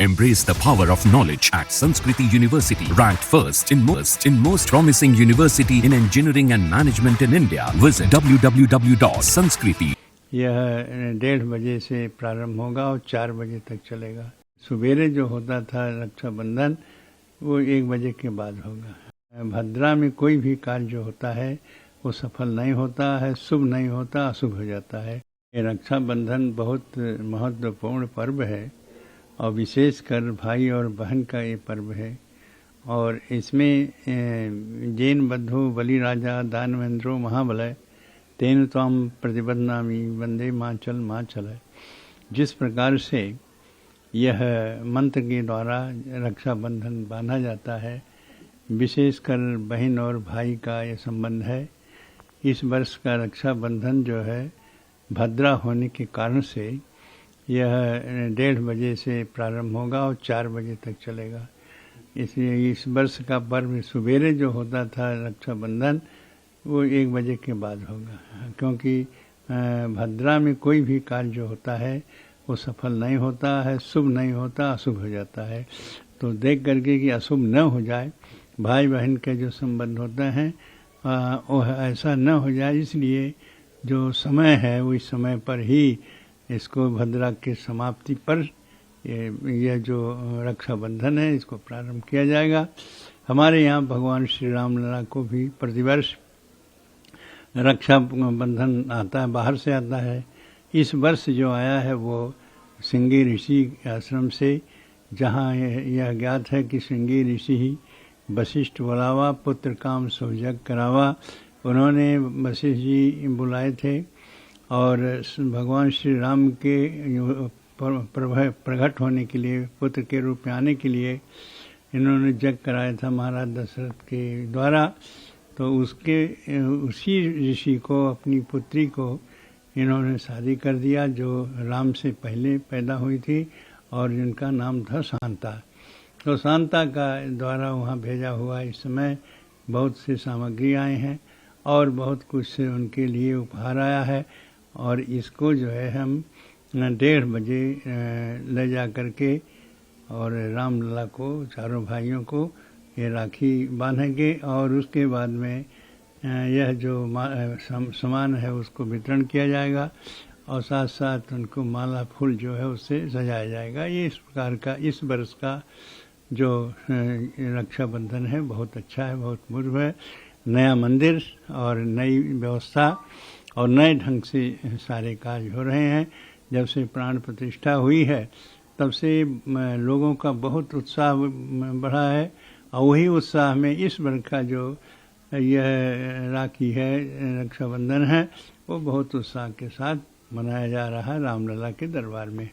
Embrace the power of knowledge at Sanskriti University, ranked first in most promising university in engineering and management in India. Visit www.sanskriti. यह 1:30 बजे से प्रारंभ होगा और 4 बजे तक चलेगा। सवेरे जो होता था रक्षाबंधन वो 1 बजे के बाद होगा। भद्रा में कोई भी कार्य जो होता है वो सफल नहीं होता है, शुभ नहीं होता, अशुभ हो जाता है। ये रक्षाबंधन बहुत महत्वपूर्ण पर्व है और विशेषकर भाई और बहन का ये पर्व है। और इसमें जैन बद्धो बलिराजा दानवेंद्रो महाबलय तेन त्वाम प्रतिबद्धनामि वंदे माचल माचल। जिस प्रकार से यह मंत्र के द्वारा रक्षाबंधन बांधा जाता है, विशेषकर बहन और भाई का ये संबंध है। इस वर्ष का रक्षाबंधन जो है भद्रा होने के कारण से यह 1:30 बजे से प्रारंभ होगा और 4 बजे तक चलेगा। इसलिए इस वर्ष का पर्व सवेरे जो होता था रक्षाबंधन वो 1 बजे के बाद होगा, क्योंकि भद्रा में कोई भी कार्य जो होता है वो सफल नहीं होता है, शुभ नहीं होता, अशुभ हो जाता है। तो देख करके कि अशुभ न हो जाए, भाई बहन के जो संबंध होते हैं वो ऐसा न हो जाए, इसलिए जो समय है वो इस समय पर ही इसको भद्रा के समाप्ति पर यह जो रक्षाबंधन है इसको प्रारंभ किया जाएगा। हमारे यहाँ भगवान श्री रामलला को भी प्रतिवर्ष रक्षाबंधन आता है, बाहर से आता है। इस वर्ष जो आया है वो श्रृंगी ऋषि आश्रम से, जहाँ यह ज्ञात है कि श्रृंगी ऋषि ही वशिष्ठ बुलावा पुत्र काम सोजग करावा। उन्होंने वशिष्ठ जी बुलाए थे और भगवान श्री राम के प्रकट होने के लिए, पुत्र के रूप में आने के लिए इन्होंने यज्ञ कराया था महाराज दशरथ के द्वारा। तो उसी ऋषि को, अपनी पुत्री को इन्होंने शादी कर दिया, जो राम से पहले पैदा हुई थी और जिनका नाम था शांता। तो शांता का द्वारा वहाँ भेजा हुआ इस समय बहुत से सामग्री आए हैं और बहुत कुछ से उनके लिए उपहार आया है। और इसको जो है हम 1:30 बजे ले जा करके और रामलला को, चारों भाइयों को ये राखी बांधेंगे और उसके बाद में यह जो सामान है उसको वितरण किया जाएगा और साथ साथ उनको माला फूल जो है उससे सजाया जाएगा। ये इस प्रकार का इस वर्ष का जो रक्षाबंधन है बहुत अच्छा है, बहुत पूर्व है। नया मंदिर और नई व्यवस्था और नए ढंग से सारे कार्य हो रहे हैं। जब से प्राण प्रतिष्ठा हुई है तब से लोगों का बहुत उत्साह बढ़ा है और वही उत्साह में इस वर्ष का जो यह राखी है, रक्षाबंधन है, वो बहुत उत्साह के साथ मनाया जा रहा है रामलला के दरबार में।